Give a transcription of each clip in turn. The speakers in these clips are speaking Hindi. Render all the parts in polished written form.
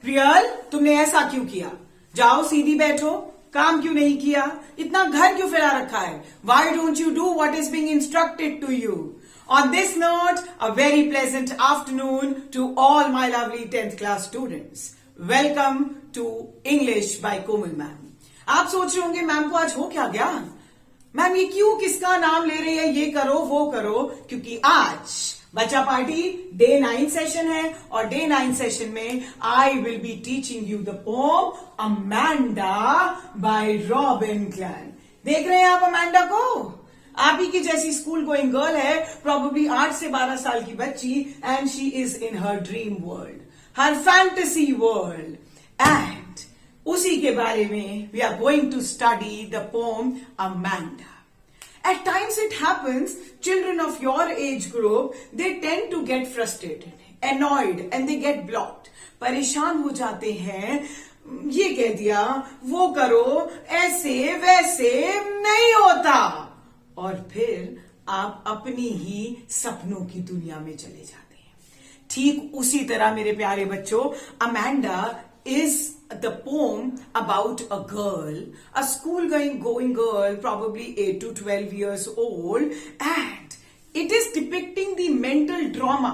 प्रियल, तुमने ऐसा क्यों किया? जाओ सीधी बैठो। काम क्यों नहीं किया? इतना घर क्यों फैला रखा है? Why don't you do what is being instructed to you? On this note, a very pleasant afternoon to all my lovely 10th class students. Welcome to English by Komal ma'am. आप सोच रहे होंगे मैम को आज हो क्या गया? मैम ये क्यों किसका नाम ले रही है? ये करो वो करो, क्योंकि आज बच्चा पार्टी डे 9 सेशन है और डे 9 सेशन में I will be teaching you the poem Amanda by Robin Klein. देख रहे हैं आप अमेंडा को? आप ही की जैसी स्कूल गोइंग गर्ल है, प्रोबेबली 8 से 12 साल की बच्ची, and she is in her dream world, her fantasy world, and उसी के बारे में we are going to study the poem Amanda. At times it happens, children of your age group, they tend to get frustrated, annoyed, and they get blocked. परेशान हो जाते हैं, ये कह दिया, वो करो, ऐसे वैसे नहीं होता, और फिर आप अपनी ही सपनों की दुनिया में चले जाते हैं. ठीक उसी तरह मेरे प्यारे बच्चों, Amanda is the poem about a girl, a school-going girl, probably 8 to 12 years old, and it is depicting the mental trauma,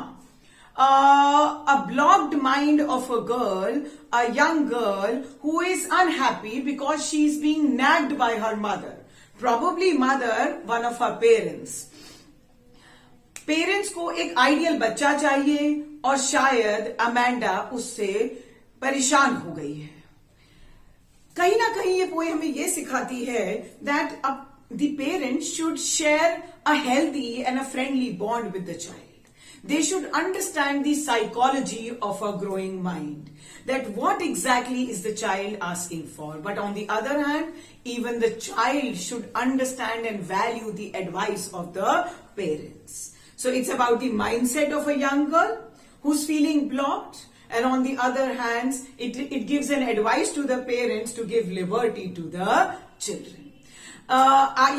a blocked mind of a girl, a young girl who is unhappy because she is being nagged by her mother, probably mother, one of her parents. Parents को एक आइडियल बच्चा चाहिए और शायद अमेंडा उससे परेशान हो गई है. कहीं ना कहीं ये पोएम हमें ये सिखाती है that the parents should share a healthy and a friendly bond with the child. They should understand the psychology of a growing mind, that what exactly is the child asking for. But on the other hand, even the child should understand and value the advice of the parents. So it's about the mindset of a young girl who's feeling blocked. And on the other hand, it gives an advice to the parents to give liberty to the children.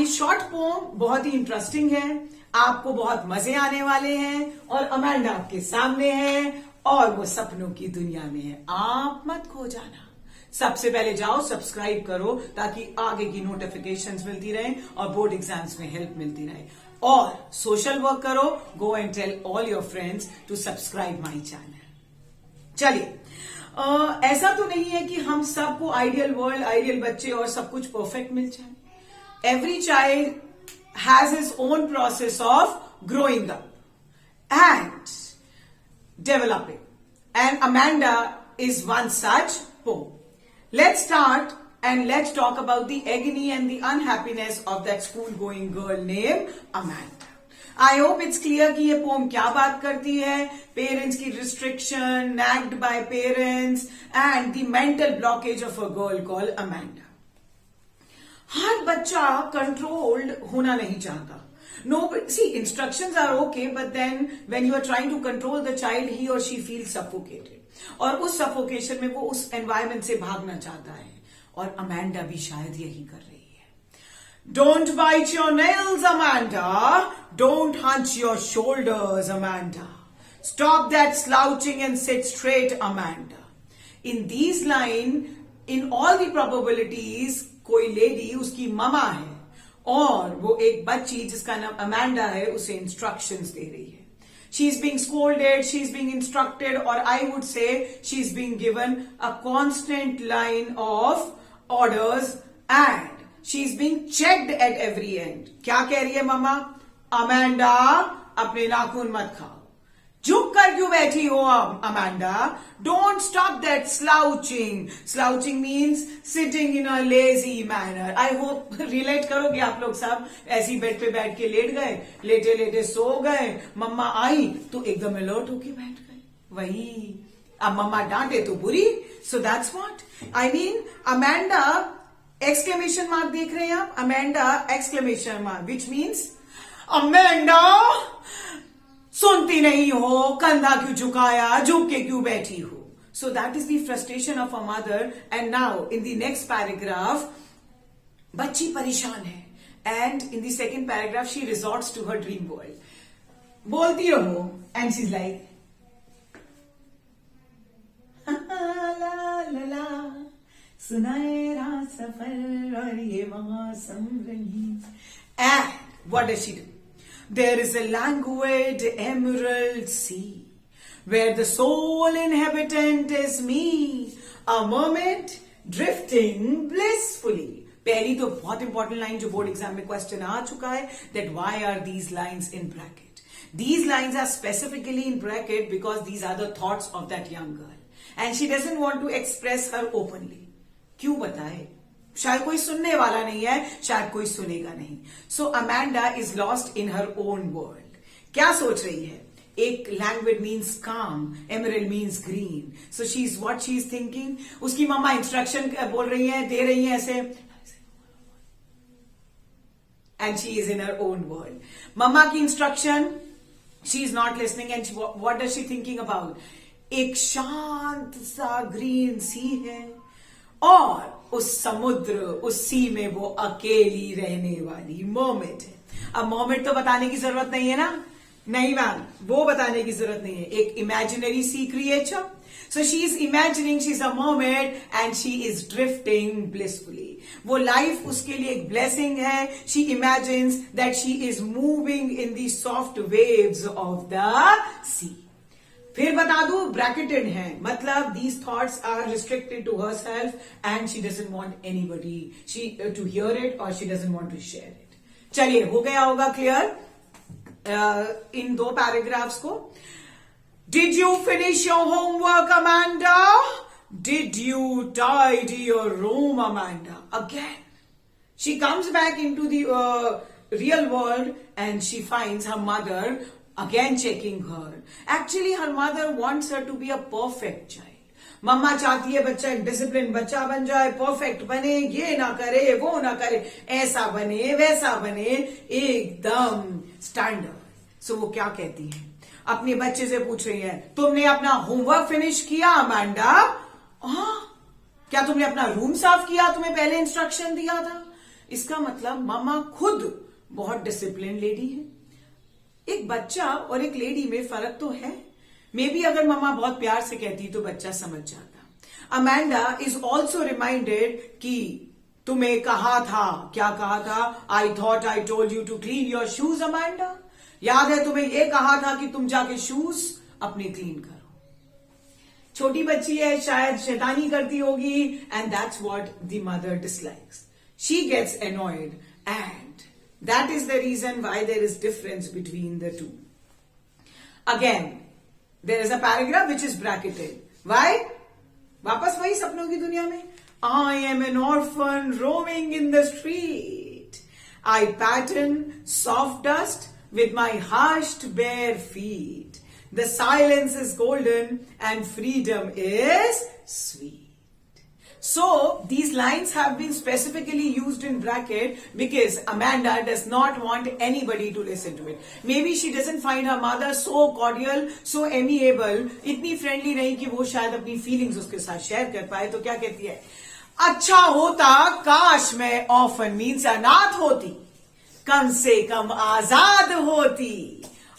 ये शॉर्ट पोम बहुत ही इंटरेस्टिंग है, आपको बहुत मजे आने वाले हैं, और अमेंडा आपके सामने है और वो सपनों की दुनिया में है. आप मत खो जाना. सबसे पहले जाओ सब्सक्राइब करो ताकि आगे की नोटिफिकेशंस मिलती रहें और बोर्ड एग्जाम्स में हेल्प मिलती रहे. और सोशल वर्क करो. Go and tell all your friends to subscribe my channel. चलिए, ऐसा तो नहीं है कि हम सबको आइडियल वर्ल्ड, आइडियल बच्चे और सब कुछ परफेक्ट मिल जाए. Every child has his own process of growing up and developing, and Amanda is one such poem. Let's start and let's talk about the agony and the unhappiness of that school going girl named Amanda. I hope it's clear कि ये पोम क्या बात करती है. पेरेंट्स की restriction, nagged by parents, and the mental blockage of a girl called Amanda. हर बच्चा कंट्रोल्ड होना नहीं चाहता. No, see, instructions are okay, but then when you are trying to control the child, he or she feels suffocated. और उस suffocation में वो उस environment से भागना चाहता है. और अमेंडा भी शायद यही कर रही है. Don't bite your nails, Amanda. Don't hunch your shoulders, Amanda. Stop that slouching and sit straight, Amanda. In these lines, in all the probabilities, कोई लेडी उसकी ममा है और वो एक बच्ची जिसका नाम अमेंडा है उसे इंस्ट्रक्शंस दे रही है. She is being scolded, she is being instructed, or I would say she is being given a constant line of orders and she is being checked at every end. क्या कह रही है मम्मा? अमेंडा, अपने नाखून मत खाओ. झुक कर क्यों बैठी हो Amanda? Don't stop that slouching. Slouching means sitting in a lazy manner. I hope relate करोगे आप लोग सब. ऐसी बेड पे बैठ के लेट गए, लेटे लेटे सो गए, मम्मा आई तो एकदम अलर्ट होके बैठ गए. वही, अब मम्मा डांटे तो बुरी. So that's what I mean. Amanda exclamation mark देख रहे हैं आप? Amanda exclamation mark, which means Amanda, सुनती नहीं हो, कंधा क्यों झुकाया, झुक के क्यों बैठी हो. So that is the frustration of a mother. And now in the next paragraph, बच्ची परेशान है, and in the second paragraph she resorts to her dream world. बोलती रहो, and she's like सुनहरा सफर और ये मौसम रंगीन. And what does she do? There is a languid emerald sea, where the sole inhabitant is me, a mermaid drifting blissfully. पहली तो बहुत इंपॉर्टेंट लाइन जो बोर्ड एग्जाम में क्वेश्चन आ चुका है, that why are these lines in bracket? These lines are specifically in bracket because these are the thoughts of that young girl, and she doesn't want to express her openly. क्यों बताए? शायद कोई सुनने वाला नहीं है, शायद कोई सुनेगा नहीं. So Amanda is lost in her own world. क्या सोच रही है? एक लैंग्वेज मीन्स काम, emerald means green. So she is what she is thinking. उसकी मम्मा इंस्ट्रक्शन बोल रही है, दे रही है ऐसे, and she is in her own world. Mamma की instruction she is not listening. And what does she thinking about? एक शांत सा ग्रीन सी है और उस समुद्र, उस सी में वो अकेली रहने वाली मर्मेड है. अब मर्मेड तो बताने की जरूरत नहीं है ना. नहीं मैम, वो बताने की जरूरत नहीं है. एक इमेजिनरी सी creature. So she is imagining she is a mermaid and she is drifting blissfully. वो लाइफ उसके लिए एक ब्लेसिंग है. She imagines that she is moving in the soft waves of the sea. फिर बता दू, ब्रैकेटेड है, मतलब these thoughts are restricted to herself and she doesn't want anybody to hear it और she doesn't want to share it. चलिए, हो गया होगा क्लियर इन दो पैराग्राफ्स को. Did you finish your homework Amanda? Did you tidy your room Amanda? Again she comes back into the real world and she finds her mother again checking her. Actually, her mother wants her to be a perfect child. मम्मा चाहती है बच्चा एक डिसिप्लिन बच्चा बन जाए, परफेक्ट बने, ये ना करे, वो ना करे, ऐसा बने, वैसा बने, एकदम स्टैंडर्ड. सो वो क्या कहती है? अपने बच्चे से पूछ रही है, तुमने अपना होमवर्क फिनिश किया अमांडा? हाँ. क्या तुमने अपना रूम साफ किया? तुम्हें पहले इंस्ट्रक्शन दिया था. इसका मतलब मम्मा खुद बहुत डिसिप्लिन लेडी है. एक बच्चा और एक लेडी में फर्क तो है. मे बी अगर मम्मा बहुत प्यार से कहती तो बच्चा समझ जाता. अमांडा इज ऑल्सो रिमाइंडेड कि तुम्हें कहा था, क्या कहा था? I thought I told you to clean your shoes Amanda. याद है तुम्हें ये कहा था कि तुम जाके शूज अपने क्लीन करो. छोटी बच्ची है, शायद शैतानी करती होगी, and that's what the mother dislikes. She gets annoyed and that is the reason why there is difference between the two. Again, there is a paragraph which is bracketed. Why? वापस वही सपनों की दुनिया में. I am an orphan roaming in the street. I pattern soft dust with my hushed bare feet. The silence is golden and freedom is sweet. So these lines have been specifically used in bracket because Amanda does not want anybody to listen to it. Maybe she doesn't find her mother so cordial, so amiable, इतनी friendly नहीं कि वो शायद अपनी feelings उसके साथ share कर पाए. तो क्या कहती है? अच्छा होता काश मैं ऑफन मीन्स अनाथ होती, कम से कम आजाद होती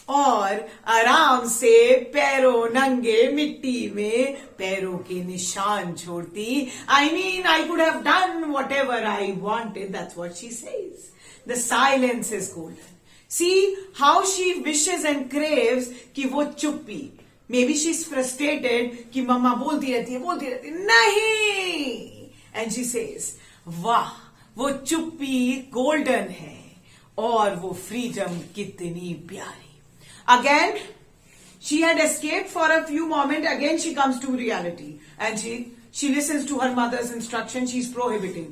और आराम से पैरों नंगे मिट्टी में पैरों के निशान छोड़ती. I mean I could have done what ever I wanted. That's what she says. The silence is golden. See how she wishes and craves कि वो चुप्पी. May be she is frustrated कि मम्मा बोलती रहती है नहीं, एंड शी सेज वाह वो चुप्पी गोल्डन है और वो फ्रीडम कितनी प्यारी. Again, she had escaped for a few moments. Again, she comes to reality. And she listens to her mother's instruction. She's prohibiting.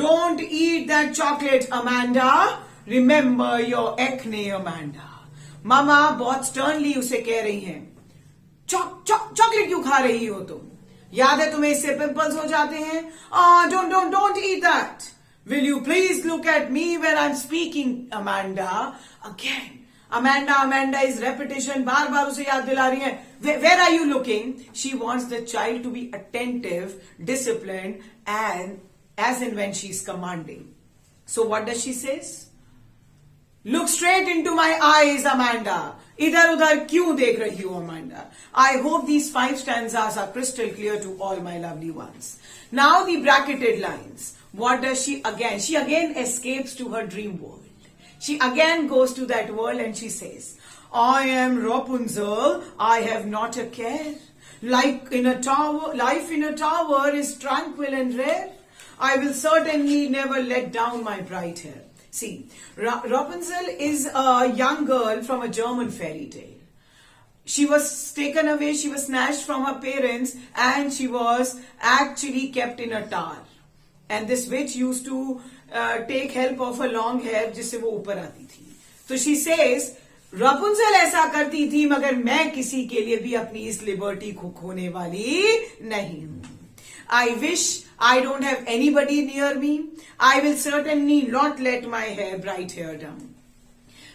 Don't eat that chocolate, Amanda. Remember your acne, Amanda. Mama बहुत sternly उसे कह रही हैं, चॉकलेट क्यों खा रही हो तुम? याद है तुम्हें इससे पिंपल्स हो जाते हैं? Don't eat that. Will you please look at me when I'm speaking, Amanda? Again. Amanda is repetition. बार बार उसे याद दिला रही है. Where are you looking? She wants the child to be attentive, disciplined, and as and when she's commanding. So what does she say? Look straight into my eyes Amanda. इधर उधर क्यों देख रही हो Amanda? I hope these 5 stanzas are crystal clear to all my lovely ones. Now the bracketed lines. What does she again? She again escapes to her dream world. She again goes to that world and she says, I am Rapunzel, I have not a care. Like in a tower, life in a tower is tranquil and rare. I will certainly never let down my bright hair. See, Rapunzel is a young girl from a German fairy tale. She was taken away, she was snatched from her parents, and she was actually kept in a tower. And this witch used to take help of her long hair, जिससे वो ऊपर आती थी. So she says, Rapunzel ऐसा करती थी, मगर मैं किसी के लिए भी अपनी इस लिबर्टी को खोने वाली नहीं हूं. I wish I don't have anybody near me. I will certainly not let my bright hair down.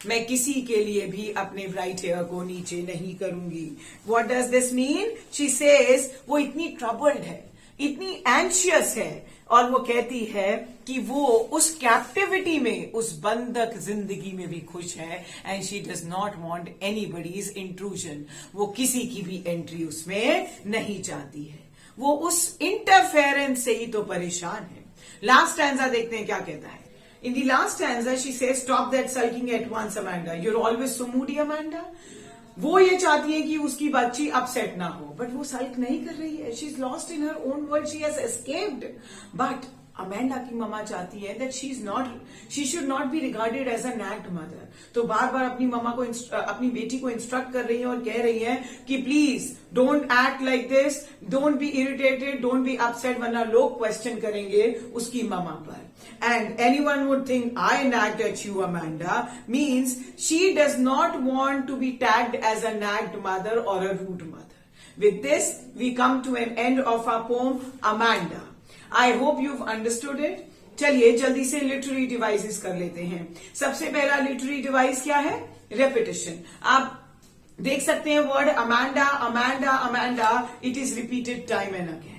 मैं किसी के लिए भी अपने ब्राइट हेयर को नीचे नहीं करूंगी. What does this mean? She says, वो इतनी troubled है, इतनी एंशियस है, और वो कहती है कि वो उस कैप्टिविटी में, उस बंधक जिंदगी में भी खुश है. And she does not want anybody's intrusion. वो किसी की भी एंट्री उसमें नहीं चाहती है. वो उस इंटरफेरेंस से ही तो परेशान है. लास्ट स्टैंजा देखते हैं क्या कहता है. In the last stanza, she says, stop that sulking at once, Amanda. You're always so moody, Amanda. वो ये चाहती है कि उसकी बच्ची अपसेट ना हो, बट वो सल्क नहीं कर रही है. She is lost in her own world, she has escaped. But Amanda की ममा चाहती है that she should not be regarded as a nagged mother. तो बार बार अपनी ममा को, अपनी बेटी को इंस्ट्रक्ट कर रही है और कह रही है कि please don't act like this, don't be irritated, don't be upset, वरना लोग क्वेश्चन करेंगे उसकी ममा पर. And anyone would think I nagged at you, Amanda, means she does not want to be tagged as a nagged mother or a rude mother. With this, we come to an end of our poem, Amanda. I hope you've understood it. चलिए जल्दी से लिटरेरी डिवाइसेस कर लेते हैं. सबसे पहला लिटरेरी डिवाइस क्या है? रेपिटेशन. आप देख सकते हैं word Amanda, Amanda, Amanda, it is repeated time and again.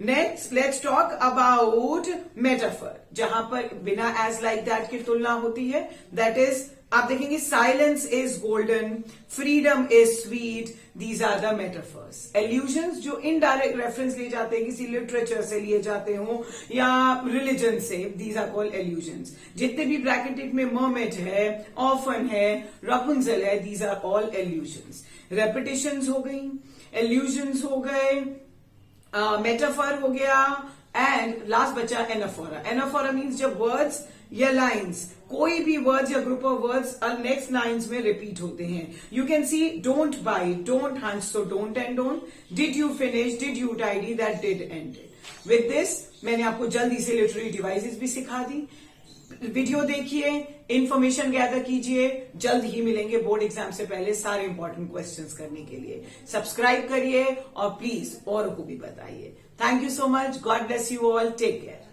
Next let's talk about metaphor, जहां पर बिना एज लाइक दैट की तुलना होती है. दैट इज, आप देखेंगे silence is golden, freedom is sweet. These are the metaphors. Allusions जो इनडायरेक्ट रेफरेंस ले जाते हैं, किसी लिटरेचर से लिए जाते हो या रिलीजन से, दीज आर कॉल्ड एल्यूजन्स. जितने भी ब्रैकेटेड में मर्मेड है, ऑफन है, रपुंजल है, these are all allusions. Repetitions हो गई, एल्यूजन्स हो गए, मेटाफर हो गया, एंड लास्ट बचा एनाफोरा. एनाफोरा मीन्स जब वर्ड्स या लाइन्स, कोई भी वर्ड्स या group of words next lines में रिपीट होते हैं. You can see don't bite, don't hunt, so don't and don't. Did you finish, did you tidy, that did ended. With this मैंने आपको जल्दी से लिटरेरी डिवाइसेस भी सिखा दी. वीडियो देखिए, इंफॉर्मेशन गैदर कीजिए. जल्द ही मिलेंगे बोर्ड एग्जाम से पहले सारे इंपॉर्टेंट क्वेश्चंस करने के लिए. सब्सक्राइब करिए और प्लीज औरों को भी बताइए. Thank you so much. God bless you all. Take care.